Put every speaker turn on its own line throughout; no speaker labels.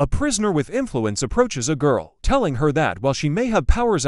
A prisoner with influence approaches a girl, telling her that while she may have powers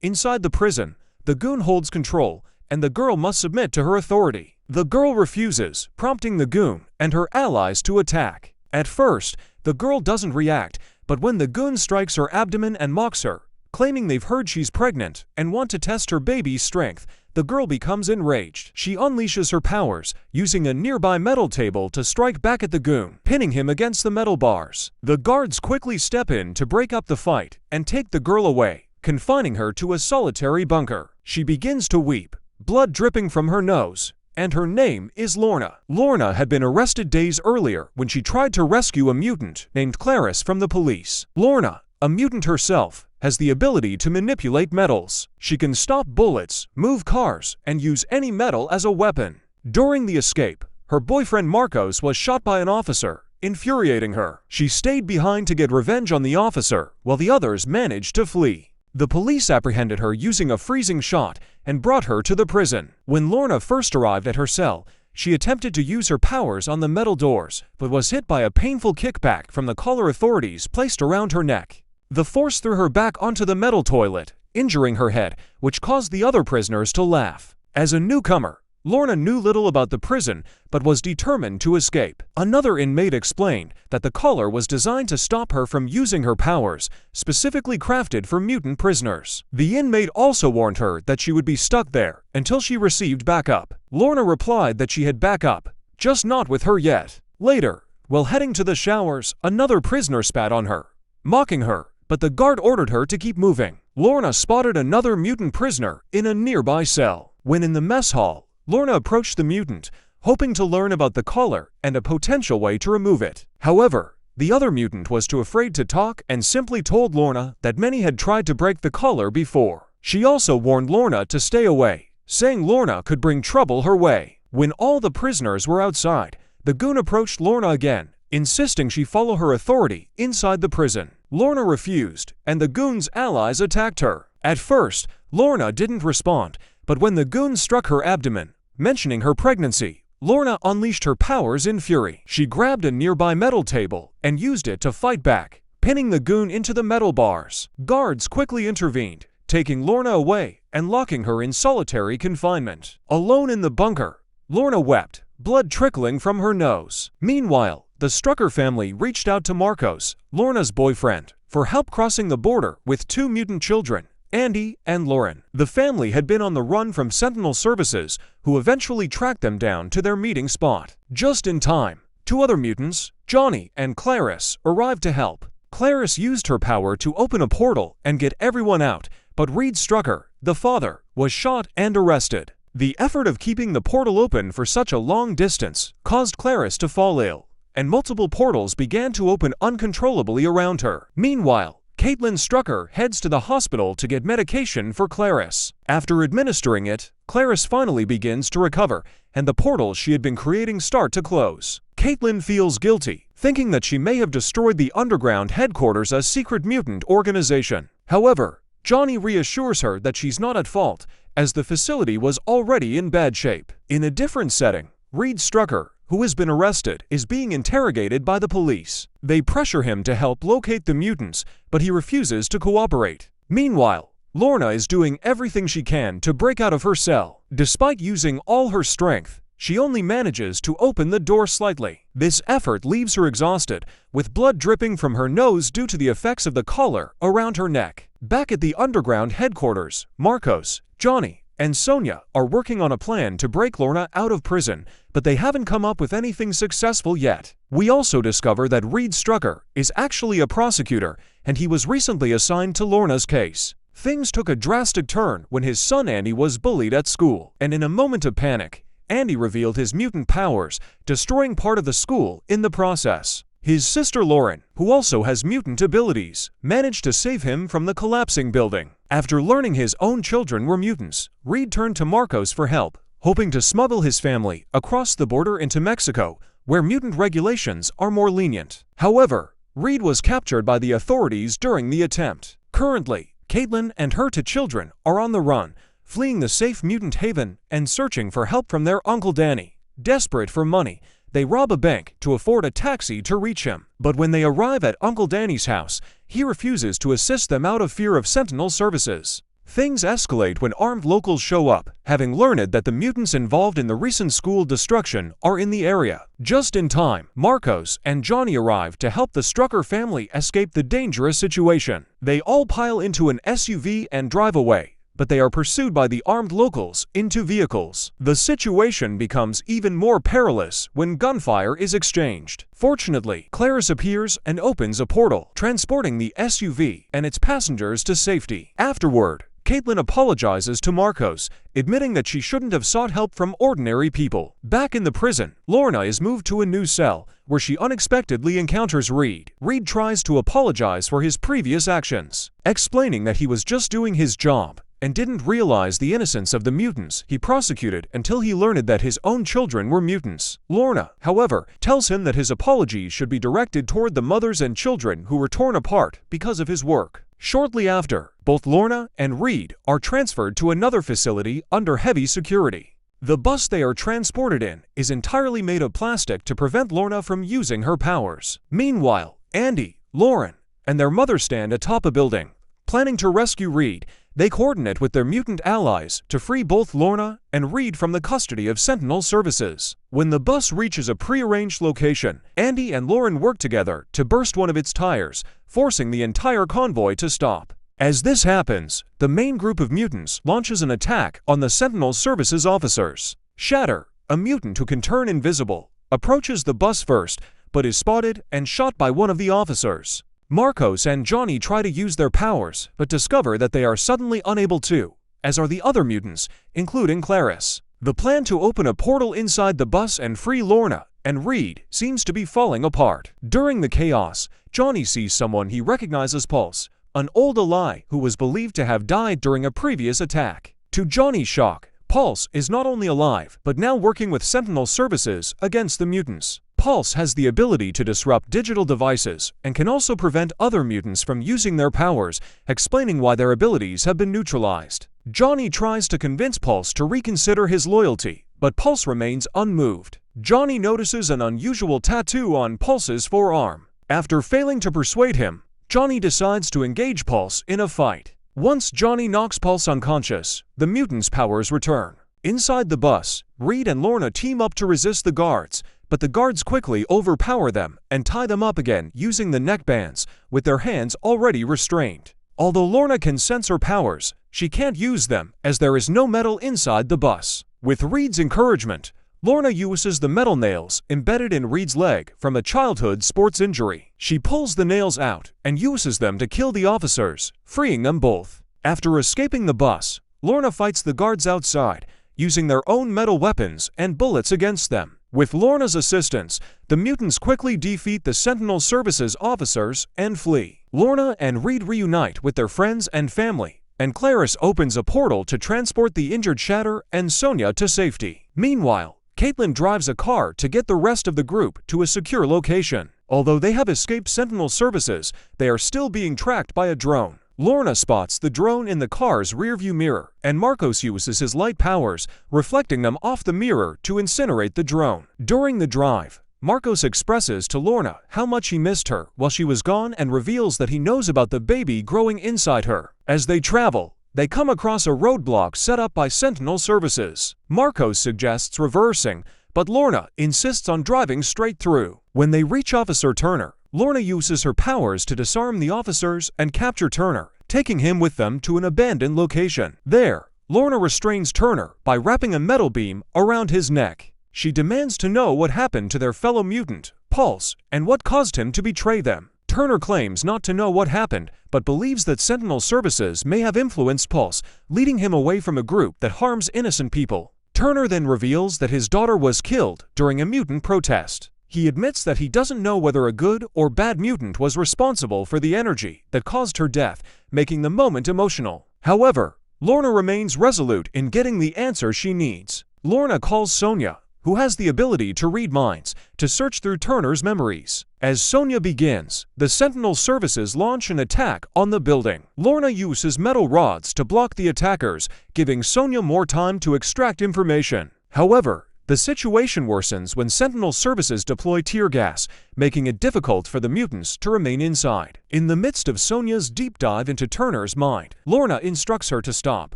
inside the prison, the goon holds control, and the girl must submit to her authority. The girl refuses, prompting the goon and her allies to attack. At first, the girl doesn't react, but when the goon strikes her abdomen and mocks her, claiming they've heard she's pregnant and want to test her baby's strength, the girl becomes enraged. She unleashes her powers, using a nearby metal table to strike back at the goon, pinning him against the metal bars. The guards quickly step in to break up the fight and take the girl away, confining her to a solitary bunker. She begins to weep, blood dripping from her nose, and her name is Lorna. Lorna had been arrested days earlier when she tried to rescue a mutant named Clarice from the police. Lorna, a mutant herself, has the ability to manipulate metals. She can stop bullets, move cars, and use any metal as a weapon. During the escape, her boyfriend Marcos was shot by an officer, infuriating her. She stayed behind to get revenge on the officer, while the others managed to flee. The police apprehended her using a freezing shot and brought her to the prison. When Lorna first arrived at her cell, she attempted to use her powers on the metal doors, but was hit by a painful kickback from the collar authorities placed around her neck. The force threw her back onto the metal toilet, injuring her head, which caused the other prisoners to laugh. As a newcomer, Lorna knew little about the prison, but was determined to escape. Another inmate explained that the collar was designed to stop her from using her powers, specifically crafted for mutant prisoners. The inmate also warned her that she would be stuck there until she received backup. Lorna replied that she had backup, just not with her yet. Later, while heading to the showers, another prisoner spat on her, mocking her, but the guard ordered her to keep moving. Lorna spotted another mutant prisoner in a nearby cell. When in the mess hall, Lorna approached the mutant, hoping to learn about the collar and a potential way to remove it. However, the other mutant was too afraid to talk and simply told Lorna that many had tried to break the collar before. She also warned Lorna to stay away, saying Lorna could bring trouble her way. When all the prisoners were outside, the goon approached Lorna again, insisting she follow her authority inside the prison. Lorna refused, and the goon's allies attacked her. At first, Lorna didn't respond, but when the goon struck her abdomen, mentioning her pregnancy, Lorna unleashed her powers in fury. She grabbed a nearby metal table and used it to fight back, pinning the goon into the metal bars. Guards quickly intervened, taking Lorna away and locking her in solitary confinement. Alone in the bunker, Lorna wept, blood trickling from her nose. Meanwhile, the Strucker family reached out to Marcos, Lorna's boyfriend, for help crossing the border with two mutant children, Andy and Lauren. The family had been on the run from Sentinel services, who eventually tracked them down to their meeting spot. Just in time, two other mutants, Johnny and Clarice, arrived to help. Clarice used her power to open a portal and get everyone out, but Reed Strucker, the father, was shot and arrested. The effort of keeping the portal open for such a long distance caused Clarice to fall ill, and multiple portals began to open uncontrollably around her. Meanwhile, Caitlin Strucker heads to the hospital to get medication for Clarice. After administering it, Clarice finally begins to recover, and the portals she had been creating start to close. Caitlin feels guilty, thinking that she may have destroyed the underground headquarters, a secret mutant organization. However, Johnny reassures her that she's not at fault, as the facility was already in bad shape. In a different setting, Reed Strucker, who has been arrested, is being interrogated by the police. They pressure him to help locate the mutants, but he refuses to cooperate. Meanwhile, Lorna is doing everything she can to break out of her cell. Despite using all her strength, she only manages to open the door slightly. This effort leaves her exhausted, with blood dripping from her nose due to the effects of the collar around her neck. Back at the underground headquarters, Marcos, Johnny, and Sonia are working on a plan to break Lorna out of prison, but they haven't come up with anything successful yet. We also discover that Reed Strucker is actually a prosecutor, and he was recently assigned to Lorna's case. Things took a drastic turn when his son Andy was bullied at school, and in a moment of panic, Andy revealed his mutant powers, destroying part of the school in the process. His sister Lauren, who also has mutant abilities, managed to save him from the collapsing building. After learning his own children were mutants, Reed turned to Marcos for help, hoping to smuggle his family across the border into Mexico, where mutant regulations are more lenient. However, Reed was captured by the authorities during the attempt. Currently, Caitlin and her two children are on the run, fleeing the safe mutant haven and searching for help from their Uncle Danny. Desperate for money, They rob a bank to afford a taxi to reach him. But when they arrive at Uncle Danny's house, he refuses to assist them out of fear of Sentinel services. Things escalate when armed locals show up, having learned that the mutants involved in the recent school destruction are in the area. Just in time, Marcos and Johnny arrive to help the Strucker family escape the dangerous situation. They all pile into an SUV and drive away, but they are pursued by the armed locals in 2 vehicles. The situation becomes even more perilous when gunfire is exchanged. Fortunately, Clarice appears and opens a portal, transporting the SUV and its passengers to safety. Afterward, Caitlin apologizes to Marcos, admitting that she shouldn't have sought help from ordinary people. Back in the prison, Lorna is moved to a new cell, where she unexpectedly encounters Reed. Reed tries to apologize for his previous actions, explaining that he was just doing his job and didn't realize the innocence of the mutants he prosecuted until he learned that his own children were mutants. Lorna, however, tells him that his apologies should be directed toward the mothers and children who were torn apart because of his work. Shortly after, both Lorna and Reed are transferred to another facility under heavy security. The bus they are transported in is entirely made of plastic to prevent Lorna from using her powers. Meanwhile, Andy, Lauren, and their mother stand atop a building. Planning to rescue Reed, they coordinate with their mutant allies to free both Lorna and Reed from the custody of Sentinel services. When the bus reaches a prearranged location, Andy and Lauren work together to burst one of its tires, forcing the entire convoy to stop. As this happens, the main group of mutants launches an attack on the Sentinel services officers. Shatter, a mutant who can turn invisible, approaches the bus first, but is spotted and shot by one of the officers. Marcos and Johnny try to use their powers, but discover that they are suddenly unable to, as are the other mutants, including Clarice. The plan to open a portal inside the bus and free Lorna and Reed seems to be falling apart. During the chaos, Johnny sees someone he recognizes, Pulse, an old ally who was believed to have died during a previous attack. To Johnny's shock, Pulse is not only alive, but now working with Sentinel services against the mutants. Pulse has the ability to disrupt digital devices and can also prevent other mutants from using their powers, explaining why their abilities have been neutralized. Johnny tries to convince Pulse to reconsider his loyalty, but Pulse remains unmoved. Johnny notices an unusual tattoo on Pulse's forearm. After failing to persuade him, Johnny decides to engage Pulse in a fight. Once Johnny knocks Pulse unconscious, the mutants' powers return. Inside the bus, Reed and Lorna team up to resist the guards, but the guards quickly overpower them and tie them up again using the neckbands, with their hands already restrained. Although Lorna can sense her powers, she can't use them as there is no metal inside the bus. With Reed's encouragement, Lorna uses the metal nails embedded in Reed's leg from a childhood sports injury. She pulls the nails out and uses them to kill the officers, freeing them both. After escaping the bus, Lorna fights the guards outside, using their own metal weapons and bullets against them. With Lorna's assistance, the mutants quickly defeat the Sentinel Services officers and flee. Lorna and Reed reunite with their friends and family, and Clarice opens a portal to transport the injured Shatter and Sonia to safety. Meanwhile, Caitlin drives a car to get the rest of the group to a secure location. Although they have escaped Sentinel Services, they are still being tracked by a drone. Lorna spots the drone in the car's rearview mirror, and Marcos uses his light powers, reflecting them off the mirror to incinerate the drone. During the drive, Marcos expresses to Lorna how much he missed her while she was gone and reveals that he knows about the baby growing inside her. As they travel, they come across a roadblock set up by Sentinel Services. Marcos suggests reversing, but Lorna insists on driving straight through. When they reach Officer Turner, Lorna uses her powers to disarm the officers and capture Turner, taking him with them to an abandoned location. There, Lorna restrains Turner by wrapping a metal beam around his neck. She demands to know what happened to their fellow mutant, Pulse, and what caused him to betray them. Turner claims not to know what happened, but believes that Sentinel Services may have influenced Pulse, leading him away from a group that harms innocent people. Turner then reveals that his daughter was killed during a mutant protest. He admits that he doesn't know whether a good or bad mutant was responsible for the energy that caused her death, making the moment emotional. However, Lorna remains resolute in getting the answer she needs. Lorna calls Sonia, who has the ability to read minds, to search through Turner's memories. As Sonia begins, the Sentinel Services launch an attack on the building. Lorna uses metal rods to block the attackers, giving Sonia more time to extract information. However, The situation worsens when Sentinel services deploy tear gas, making it difficult for the mutants to remain inside. In the midst of Sonia's deep dive into Turner's mind, Lorna instructs her to stop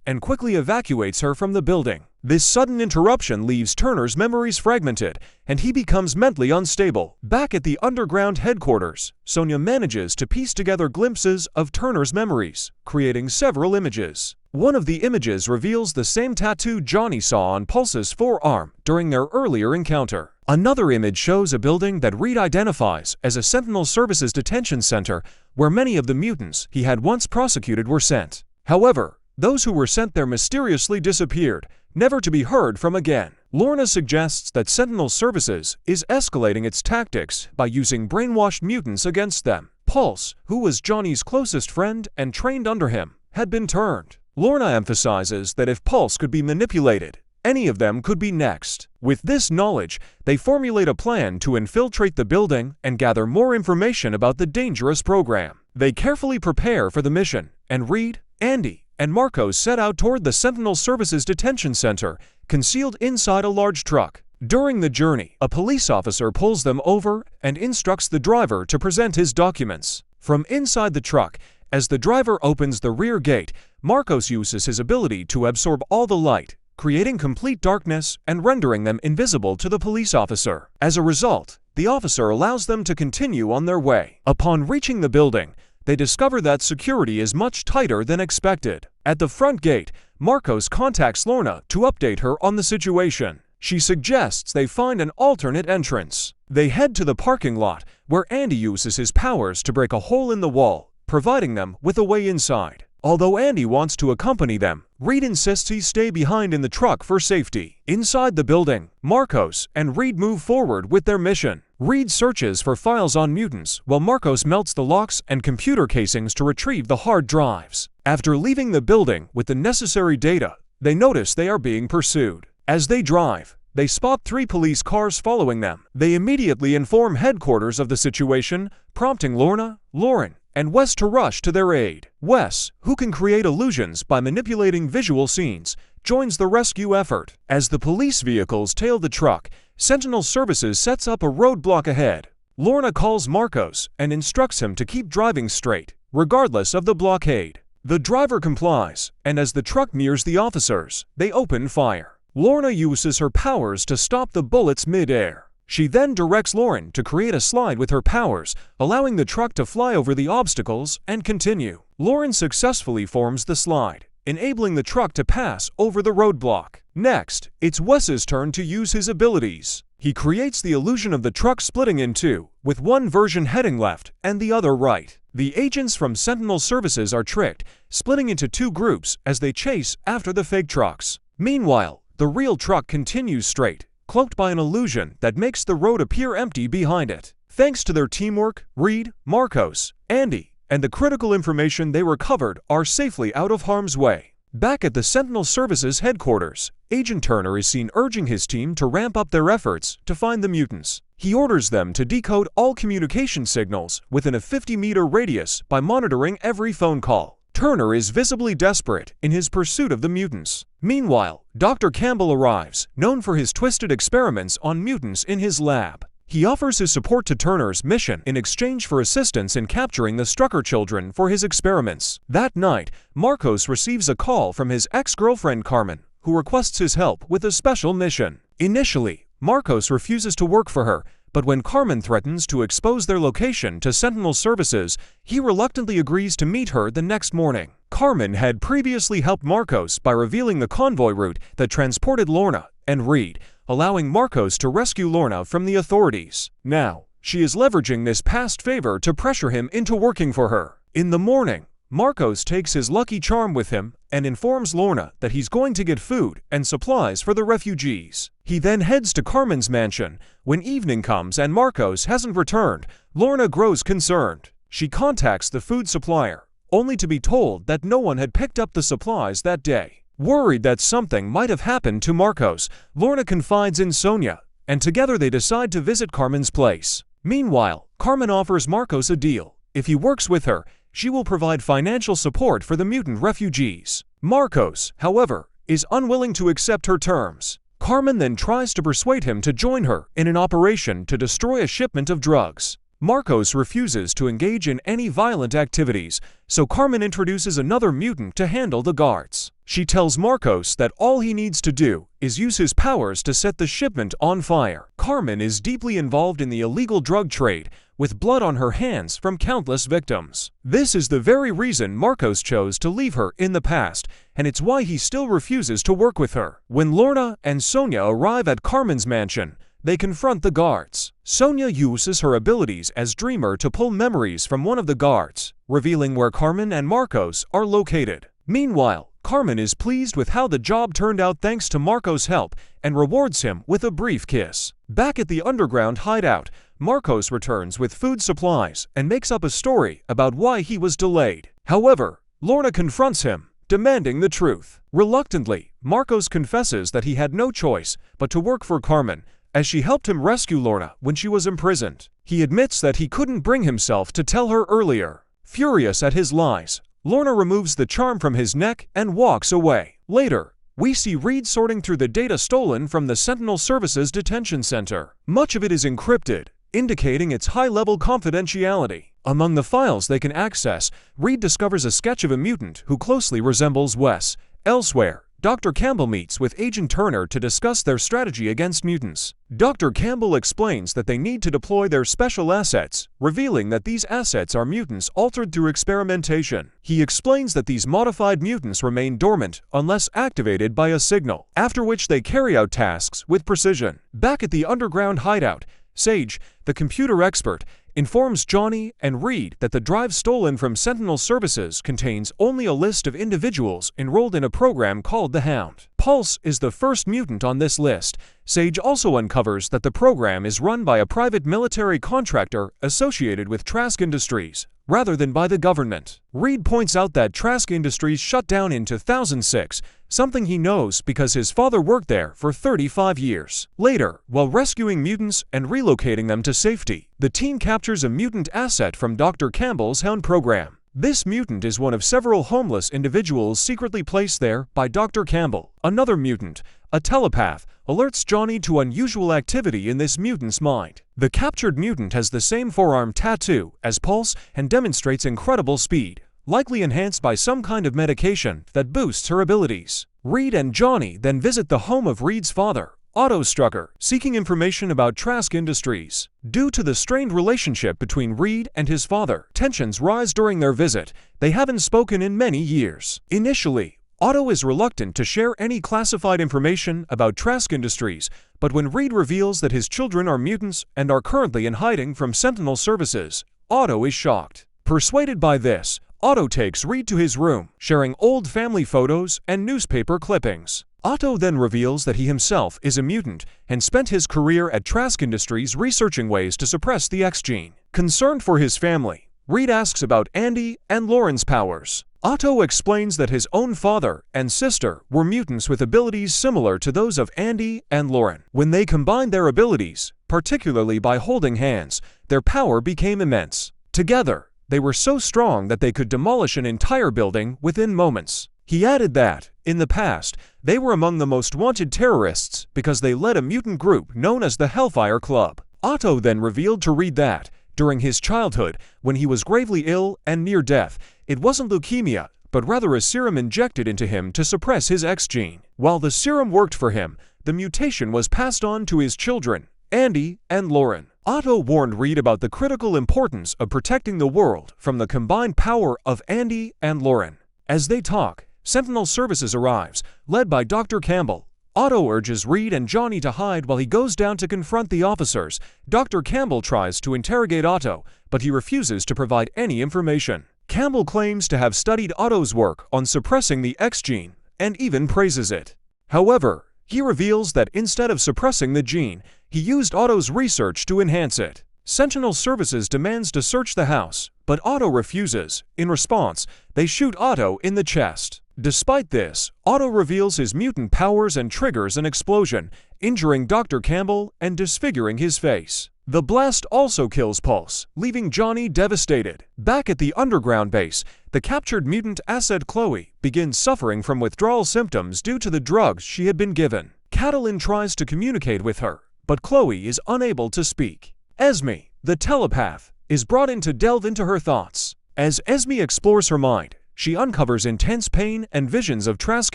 and quickly evacuates her from the building. This sudden interruption leaves Turner's memories fragmented, and he becomes mentally unstable. Back at the underground headquarters, Sonia manages to piece together glimpses of Turner's memories, creating several images. One of the images reveals the same tattoo Johnny saw on Pulse's forearm during their earlier encounter. Another image shows a building that Reed identifies as a Sentinel Services detention center where many of the mutants he had once prosecuted were sent. However, those who were sent there mysteriously disappeared, never to be heard from again. Lorna suggests that Sentinel Services is escalating its tactics by using brainwashed mutants against them. Pulse, who was Johnny's closest friend and trained under him, had been turned. Lorna emphasizes that if Pulse could be manipulated, any of them could be next. With this knowledge, they formulate a plan to infiltrate the building and gather more information about the dangerous program. They carefully prepare for the mission, and Reed, Andy, and Marcos set out toward the Sentinel Services Detention Center, concealed inside a large truck. During the journey, a police officer pulls them over and instructs the driver to present his documents. From inside the truck, as the driver opens the rear gate, Marcos uses his ability to absorb all the light, creating complete darkness and rendering them invisible to the police officer. As a result, the officer allows them to continue on their way. Upon reaching the building, they discover that security is much tighter than expected. At the front gate, Marcos contacts Lorna to update her on the situation. She suggests they find an alternate entrance. They head to the parking lot, where Andy uses his powers to break a hole in the wall, providing them with a way inside. Although Andy wants to accompany them, Reed insists he stay behind in the truck for safety. Inside the building, Marcos and Reed move forward with their mission. Reed searches for files on mutants, while Marcos melts the locks and computer casings to retrieve the hard drives. After leaving the building with the necessary data, they notice they are being pursued. As they drive, they spot 3 police cars following them. They immediately inform headquarters of the situation, prompting Lorna, Lauren, and Wes to rush to their aid. Wes, who can create illusions by manipulating visual scenes, joins the rescue effort. As the police vehicles tail the truck, Sentinel Services sets up a roadblock ahead. Lorna calls Marcos and instructs him to keep driving straight, regardless of the blockade. The driver complies, and as the truck nears the officers, they open fire. Lorna uses her powers to stop the bullets mid-air. She then directs Lauren to create a slide with her powers, allowing the truck to fly over the obstacles and continue. Lauren successfully forms the slide, enabling the truck to pass over the roadblock. Next, it's Wes's turn to use his abilities. He creates the illusion of the truck splitting in two, with one version heading left and the other right. The agents from Sentinel Services are tricked, splitting into 2 groups as they chase after the fake trucks. Meanwhile, the real truck continues straight, cloaked by an illusion that makes the road appear empty behind it. Thanks to their teamwork, Reed, Marcos, Andy, and the critical information they recovered are safely out of harm's way. Back at the Sentinel Services headquarters, Agent Turner is seen urging his team to ramp up their efforts to find the mutants. He orders them to decode all communication signals within a 50-meter radius by monitoring every phone call. Turner is visibly desperate in his pursuit of the mutants. Meanwhile, Dr. Campbell arrives, known for his twisted experiments on mutants in his lab. He offers his support to Turner's mission in exchange for assistance in capturing the Strucker children for his experiments. That night, Marcos receives a call from his ex-girlfriend Carmen, who requests his help with a special mission. Initially, Marcos refuses to work for her, but when Carmen threatens to expose their location to Sentinel Services, he reluctantly agrees to meet her the next morning. Carmen had previously helped Marcos by revealing the convoy route that transported Lorna and Reed, allowing Marcos to rescue Lorna from the authorities. Now, she is leveraging this past favor to pressure him into working for her. In the morning, Marcos takes his lucky charm with him and informs Lorna that he's going to get food and supplies for the refugees. He then heads to Carmen's mansion. When evening comes and Marcos hasn't returned, Lorna grows concerned. She contacts the food supplier, only to be told that no one had picked up the supplies that day. Worried that something might have happened to Marcos, Lorna confides in Sonia, and together they decide to visit Carmen's place. Meanwhile, Carmen offers Marcos a deal. If he works with her, she will provide financial support for the mutant refugees. Marcos, however, is unwilling to accept her terms. Carmen then tries to persuade him to join her in an operation to destroy a shipment of drugs. Marcos refuses to engage in any violent activities, so Carmen introduces another mutant to handle the guards. She tells Marcos that all he needs to do is use his powers to set the shipment on fire. Carmen is deeply involved in the illegal drug trade, with blood on her hands from countless victims. This is the very reason Marcos chose to leave her in the past, and it's why he still refuses to work with her. When Lorna and Sonia arrive at Carmen's mansion, they confront the guards. Sonia uses her abilities as Dreamer to pull memories from one of the guards, revealing where Carmen and Marcos are located. Meanwhile, Carmen is pleased with how the job turned out thanks to Marcos' help and rewards him with a brief kiss. Back at the underground hideout, Marcos returns with food supplies and makes up a story about why he was delayed. However, Lorna confronts him, demanding the truth. Reluctantly, Marcos confesses that he had no choice but to work for Carmen, as she helped him rescue Lorna when she was imprisoned. He admits that he couldn't bring himself to tell her earlier. Furious at his lies, Lorna removes the charm from his neck and walks away. Later, we see Reed sorting through the data stolen from the Sentinel Services Detention Center. Much of it is encrypted, indicating its high-level confidentiality. Among the files they can access, Reed discovers a sketch of a mutant who closely resembles Wes. Elsewhere, Dr. Campbell meets with Agent Turner to discuss their strategy against mutants. Dr. Campbell explains that they need to deploy their special assets, revealing that these assets are mutants altered through experimentation. He explains that these modified mutants remain dormant unless activated by a signal, after which they carry out tasks with precision. Back at the underground hideout, Sage, the computer expert, informs Johnny and Reed that the drive stolen from Sentinel Services contains only a list of individuals enrolled in a program called the Hound. Pulse is the first mutant on this list. Sage also uncovers that the program is run by a private military contractor associated with Trask Industries, rather than by the government. Reed points out that Trask Industries shut down in 2006, something he knows because his father worked there for 35 years. Later, while rescuing mutants and relocating them to safety, the team captures a mutant asset from Dr. Campbell's Hound program. This mutant is one of several homeless individuals secretly placed there by Dr. Campbell. Another mutant, a telepath, alerts Johnny to unusual activity in this mutant's mind. The captured mutant has the same forearm tattoo as Pulse and demonstrates incredible speed, likely enhanced by some kind of medication that boosts her abilities. Reed and Johnny then visit the home of Reed's father, Otto Strucker, seeking information about Trask Industries. Due to the strained relationship between Reed and his father, tensions rise during their visit. They haven't spoken in many years. Initially, Otto is reluctant to share any classified information about Trask Industries, but when Reed reveals that his children are mutants and are currently in hiding from Sentinel Services, Otto is shocked. Persuaded by this, Otto takes Reed to his room, sharing old family photos and newspaper clippings. Otto then reveals that he himself is a mutant and spent his career at Trask Industries researching ways to suppress the X gene. Concerned for his family, Reed asks about Andy and Lauren's powers. Otto explains that his own father and sister were mutants with abilities similar to those of Andy and Lauren. When they combined their abilities, particularly by holding hands, their power became immense. Together, they were so strong that they could demolish an entire building within moments. He added that, in the past, they were among the most wanted terrorists because they led a mutant group known as the Hellfire Club. Otto then revealed to Reed that, during his childhood, when he was gravely ill and near death, it wasn't leukemia, but rather a serum injected into him to suppress his X gene. While the serum worked for him, the mutation was passed on to his children, Andy and Lauren. Otto warned Reed about the critical importance of protecting the world from the combined power of Andy and Lauren. As they talk, Sentinel Services arrives, led by Dr. Campbell. Otto urges Reed and Johnny to hide while he goes down to confront the officers. Dr. Campbell tries to interrogate Otto, but he refuses to provide any information. Campbell claims to have studied Otto's work on suppressing the X gene, and even praises it. However, he reveals that instead of suppressing the gene, he used Otto's research to enhance it. Sentinel Services demands to search the house, but Otto refuses. In response, they shoot Otto in the chest. Despite this, Otto reveals his mutant powers and triggers an explosion, injuring Dr. Campbell and disfiguring his face. The blast also kills Pulse, leaving Johnny devastated. Back at the underground base, the captured mutant asset Chloe begins suffering from withdrawal symptoms due to the drugs she had been given. Catalin tries to communicate with her, but Chloe is unable to speak. Esme, the telepath, is brought in to delve into her thoughts. As Esme explores her mind, she uncovers intense pain and visions of Trask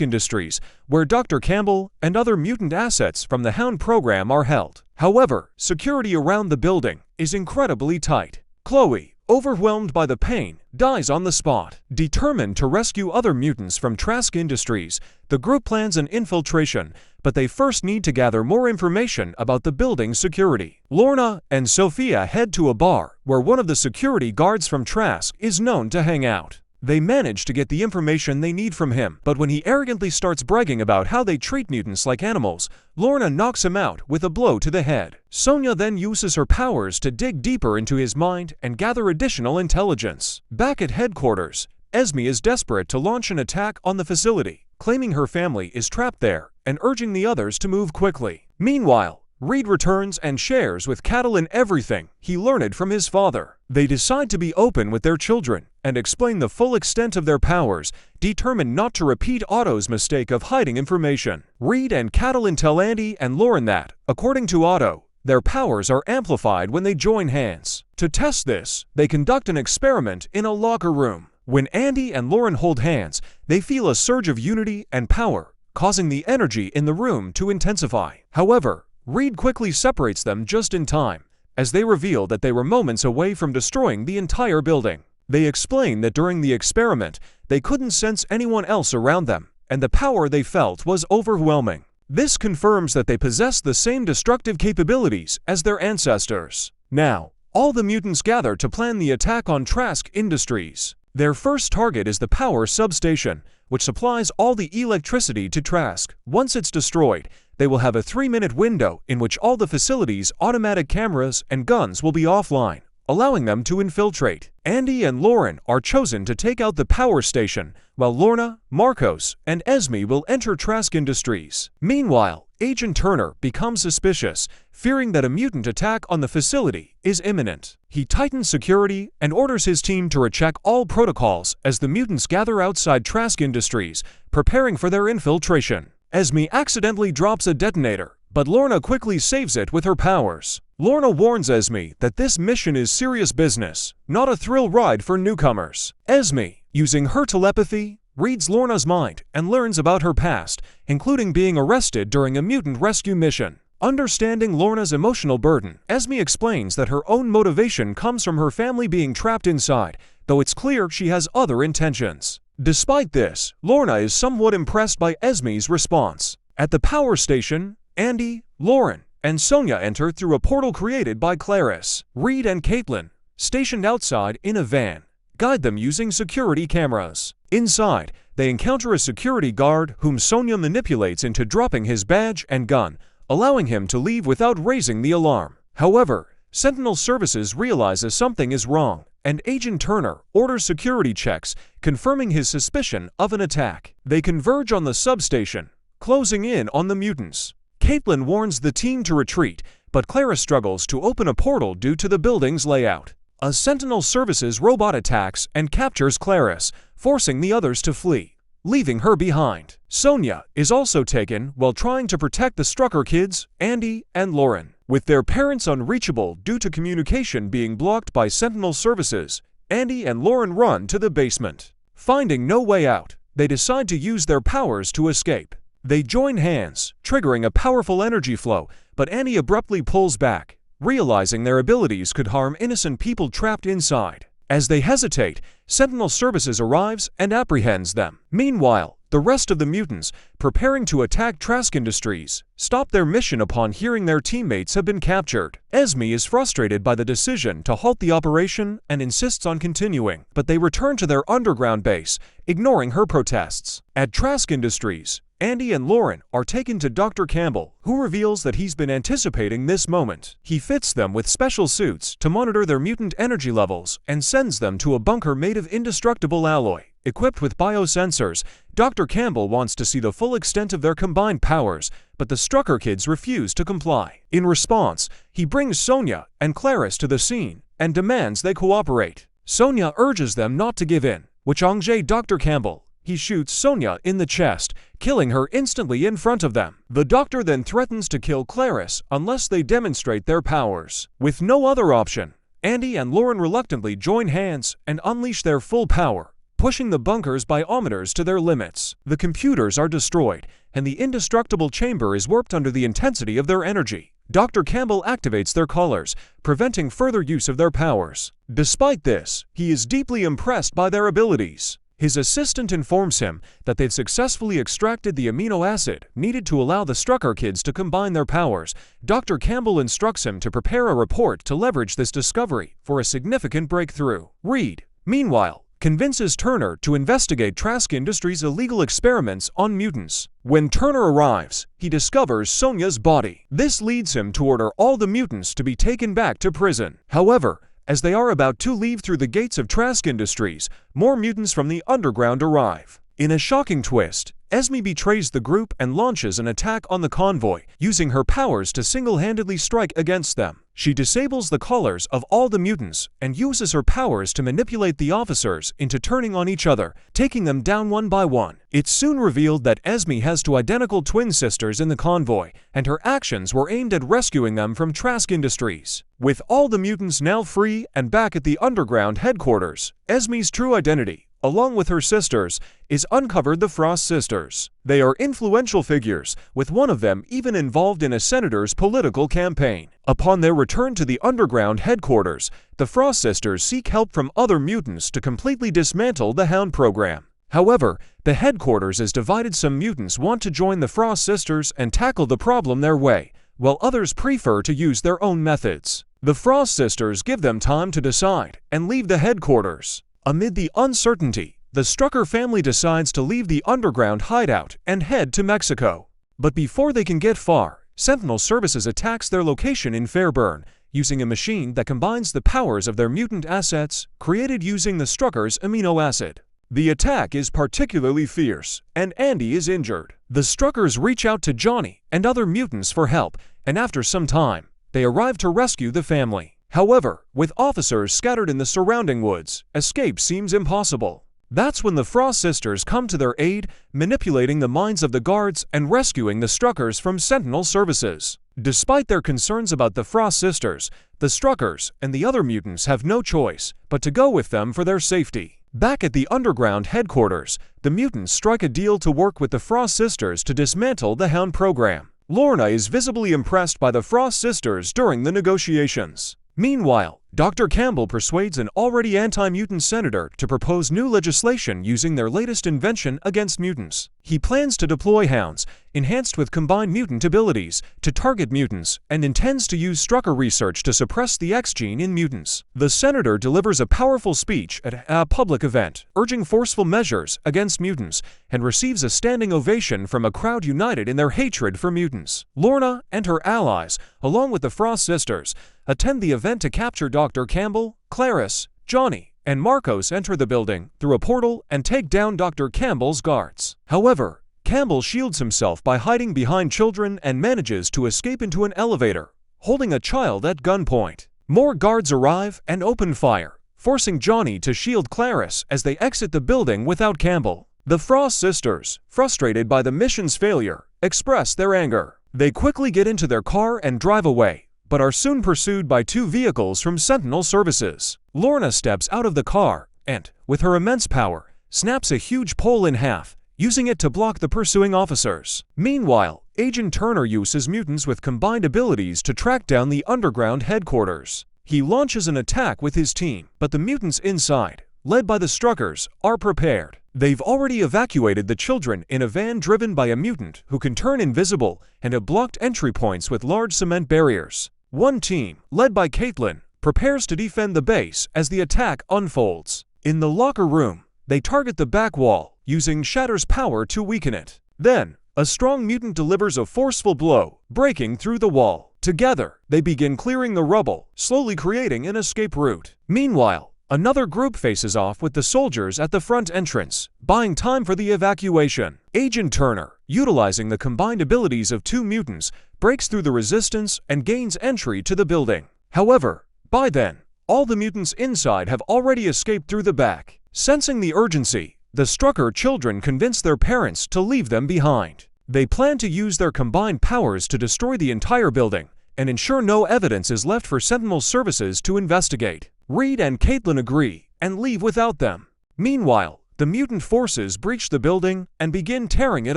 Industries, where Dr. Campbell and other mutant assets from the Hound program are held. However, security around the building is incredibly tight. Chloe, overwhelmed by the pain, dies on the spot. Determined to rescue other mutants from Trask Industries, the group plans an infiltration, but they first need to gather more information about the building's security. Lorna and Sophia head to a bar where one of the security guards from Trask is known to hang out. They manage to get the information they need from him, but when he arrogantly starts bragging about how they treat mutants like animals, Lorna knocks him out with a blow to the head. Sonia then uses her powers to dig deeper into his mind and gather additional intelligence. Back at headquarters, Esme is desperate to launch an attack on the facility, claiming her family is trapped there and urging the others to move quickly. Meanwhile, Reed returns and shares with Catalin everything he learned from his father. They decide to be open with their children and explain the full extent of their powers, determined not to repeat Otto's mistake of hiding information. Reed and Catalin tell Andy and Lauren that, according to Otto, their powers are amplified when they join hands. To test this, they conduct an experiment in a locker room. When Andy and Lauren hold hands, they feel a surge of unity and power, causing the energy in the room to intensify. However, Reed quickly separates them just in time, as they reveal that they were moments away from destroying the entire building. They explain that during the experiment, they couldn't sense anyone else around them, and the power they felt was overwhelming. This confirms that they possess the same destructive capabilities as their ancestors. Now, all the mutants gather to plan the attack on Trask Industries. Their first target is the power substation, which supplies all the electricity to Trask. Once it's destroyed, they will have a 3-minute window in which all the facility's automatic cameras and guns will be offline, allowing them to infiltrate. Andy and Lauren are chosen to take out the power station, while Lorna, Marcos, and Esme will enter Trask Industries. Meanwhile, Agent Turner becomes suspicious, fearing that a mutant attack on the facility is imminent. He tightens security and orders his team to recheck all protocols as the mutants gather outside Trask Industries, preparing for their infiltration. Esme accidentally drops a detonator, but Lorna quickly saves it with her powers. Lorna warns Esme that this mission is serious business, not a thrill ride for newcomers. Esme, using her telepathy, reads Lorna's mind and learns about her past, including being arrested during a mutant rescue mission. Understanding Lorna's emotional burden, Esme explains that her own motivation comes from her family being trapped inside, though it's clear she has other intentions. Despite this, Lorna is somewhat impressed by Esme's response. At the power station, Andy, Lauren, and Sonia enter through a portal created by Clarice. Reed and Caitlin, stationed outside in a van, guide them using security cameras. Inside, they encounter a security guard whom Sonia manipulates into dropping his badge and gun, allowing him to leave without raising the alarm. However, Sentinel Services realizes something is wrong, and Agent Turner orders security checks, confirming his suspicion of an attack. They converge on the substation, closing in on the mutants. Caitlin warns the team to retreat, but Clara struggles to open a portal due to the building's layout. A Sentinel Services robot attacks and captures Clarice, forcing the others to flee, leaving her behind. Sonia is also taken while trying to protect the Strucker kids, Andy and Lauren. With their parents unreachable due to communication being blocked by Sentinel Services, Andy and Lauren run to the basement. Finding no way out, they decide to use their powers to escape. They join hands, triggering a powerful energy flow, but Andy abruptly pulls back, realizing their abilities could harm innocent people trapped inside. As they hesitate, Sentinel Services arrives and apprehends them. Meanwhile, the rest of the mutants, preparing to attack Trask Industries, stop their mission upon hearing their teammates have been captured. Esme is frustrated by the decision to halt the operation and insists on continuing, but they return to their underground base, ignoring her protests. At Trask Industries, Andy and Lauren are taken to Dr. Campbell, who reveals that he's been anticipating this moment. He fits them with special suits to monitor their mutant energy levels and sends them to a bunker made of indestructible alloy. Equipped with biosensors, Dr. Campbell wants to see the full extent of their combined powers, but the Strucker kids refuse to comply. In response, he brings Sonia and Clarice to the scene and demands they cooperate. Sonia urges them not to give in, which engages Dr. Campbell. he shoots Sonia in the chest, killing her instantly in front of them. The doctor then threatens to kill Clarice unless they demonstrate their powers. With no other option, Andy and Lauren reluctantly join hands and unleash their full power, pushing the bunker's biometers to their limits. The computers are destroyed, and the indestructible chamber is warped under the intensity of their energy. Dr. Campbell activates their collars, preventing further use of their powers. Despite this, he is deeply impressed by their abilities. His assistant informs him that they've successfully extracted the amino acid needed to allow the Strucker kids to combine their powers. Dr. Campbell instructs him to prepare a report to leverage this discovery for a significant breakthrough. Reed, meanwhile, convinces Turner to investigate Trask Industries' illegal experiments on mutants. When Turner arrives, he discovers Sonia's body. This leads him to order all the mutants to be taken back to prison. However, as they are about to leave through the gates of Trask Industries, more mutants from the underground arrive. In a shocking twist, Esme betrays the group and launches an attack on the convoy, using her powers to single-handedly strike against them. She disables the collars of all the mutants and uses her powers to manipulate the officers into turning on each other, taking them down one by one. It's soon revealed that Esme has two identical twin sisters in the convoy, and her actions were aimed at rescuing them from Trask Industries. With all the mutants now free and back at the underground headquarters, Esme's true identity, along with her sisters, is uncovered. The Frost sisters. They are influential figures, with one of them even involved in a senator's political campaign. Upon their return to the underground headquarters, the Frost sisters seek help from other mutants to completely dismantle the Hound program. However, the headquarters is divided. Some mutants want to join the Frost sisters and tackle the problem their way, while others prefer to use their own methods. The Frost sisters give them time to decide and leave the headquarters. Amid the uncertainty, the Strucker family decides to leave the underground hideout and head to Mexico. But before they can get far, Sentinel Services attacks their location in Fairburn, using a machine that combines the powers of their mutant assets, created using the Strucker's amino acid. The attack is particularly fierce, and Andy is injured. The Struckers reach out to Johnny and other mutants for help, and after some time, they arrive to rescue the family. However, with officers scattered in the surrounding woods, escape seems impossible. That's when the Frost sisters come to their aid, manipulating the minds of the guards and rescuing the Struckers from Sentinel Services. Despite their concerns about the Frost sisters, the Struckers and the other mutants have no choice but to go with them for their safety. Back at the underground headquarters, the mutants strike a deal to work with the Frost sisters to dismantle the Hound program. Lorna is visibly impressed by the Frost sisters during the negotiations. Meanwhile, Dr. Campbell persuades an already anti-mutant senator to propose new legislation using their latest invention against mutants. He plans to deploy hounds, enhanced with combined mutant abilities, to target mutants, and intends to use Strucker research to suppress the X gene in mutants. The senator delivers a powerful speech at a public event, urging forceful measures against mutants, and receives a standing ovation from a crowd united in their hatred for mutants. Lorna and her allies, along with the Frost sisters, attend the event to capture Dr. Campbell. Clarice, Johnny, and Marcos enter the building through a portal and take down Dr. Campbell's guards. However, Campbell shields himself by hiding behind children and manages to escape into an elevator, holding a child at gunpoint. More guards arrive and open fire, forcing Johnny to shield Clarice as they exit the building without Campbell. The Frost sisters, frustrated by the mission's failure, express their anger. They quickly get into their car and drive away, but are soon pursued by two vehicles from Sentinel Services. Lorna steps out of the car and, with her immense power, snaps a huge pole in half, using it to block the pursuing officers. Meanwhile, Agent Turner uses mutants with combined abilities to track down the underground headquarters. He launches an attack with his team, but the mutants inside, led by the Struckers, are prepared. They've already evacuated the children in a van driven by a mutant who can turn invisible and have blocked entry points with large cement barriers. One team, led by Caitlin, prepares to defend the base as the attack unfolds. In the locker room, they target the back wall, using Shatter's power to weaken it. Then, a strong mutant delivers a forceful blow, breaking through the wall. Together, they begin clearing the rubble, slowly creating an escape route. Meanwhile, another group faces off with the soldiers at the front entrance, buying time for the evacuation. Agent Turner, utilizing the combined abilities of two mutants, breaks through the resistance and gains entry to the building. However, by then, all the mutants inside have already escaped through the back. Sensing the urgency, The Strucker children convince their parents to leave them behind. They plan to use their combined powers to destroy the entire building and ensure no evidence is left for Sentinel services to investigate. Reed and Caitlin agree and leave without them. Meanwhile, the mutant forces breach the building and begin tearing it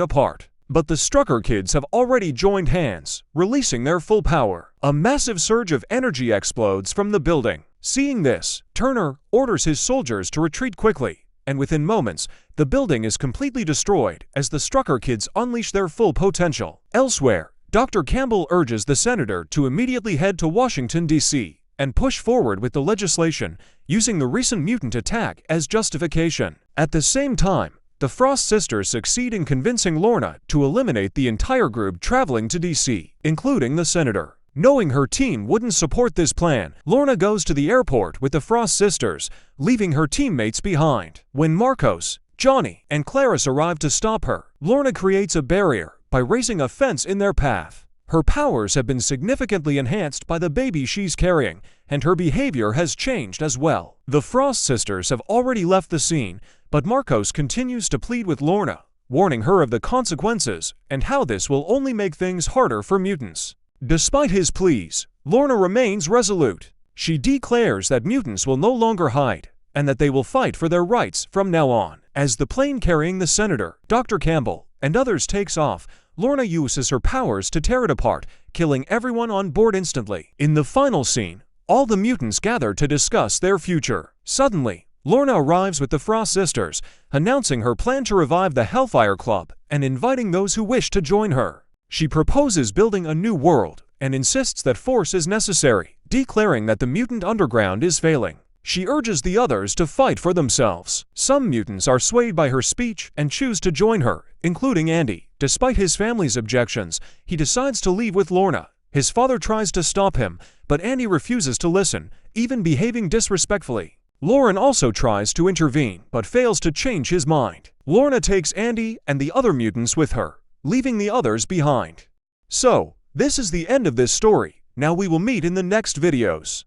apart. But the Strucker kids have already joined hands, releasing their full power. A massive surge of energy explodes from the building. Seeing this, Turner orders his soldiers to retreat quickly, and within moments, the building is completely destroyed as the Strucker kids unleash their full potential. Elsewhere, Dr. Campbell urges the senator to immediately head to Washington, D.C., and push forward with the legislation, using the recent mutant attack as justification. At the same time, the Frost sisters succeed in convincing Lorna to eliminate the entire group traveling to D.C., including the senator. Knowing her team wouldn't support this plan, Lorna goes to the airport with the Frost sisters, leaving her teammates behind. When Marcos, Johnny, and Clarice arrive to stop her, Lorna creates a barrier by raising a fence in their path. Her powers have been significantly enhanced by the baby she's carrying, and her behavior has changed as well. The Frost sisters have already left the scene, but Marcos continues to plead with Lorna, warning her of the consequences and how this will only make things harder for mutants. Despite his pleas, Lorna remains resolute. She declares that mutants will no longer hide, and that they will fight for their rights from now on. As the plane carrying the senator, Dr. Campbell, and others takes off, Lorna uses her powers to tear it apart, killing everyone on board instantly. In the final scene, all the mutants gather to discuss their future. Suddenly, Lorna arrives with the Frost sisters, announcing her plan to revive the Hellfire Club and inviting those who wish to join her. She proposes building a new world and insists that force is necessary, declaring that the mutant underground is failing. She urges the others to fight for themselves. Some mutants are swayed by her speech and choose to join her, including Andy. Despite his family's objections, he decides to leave with Lorna. His father tries to stop him, but Andy refuses to listen, even behaving disrespectfully. Lauren also tries to intervene, but fails to change his mind. Lorna takes Andy and the other mutants with her, leaving the others behind. So, this is the end of this story. Now we will meet in the next videos.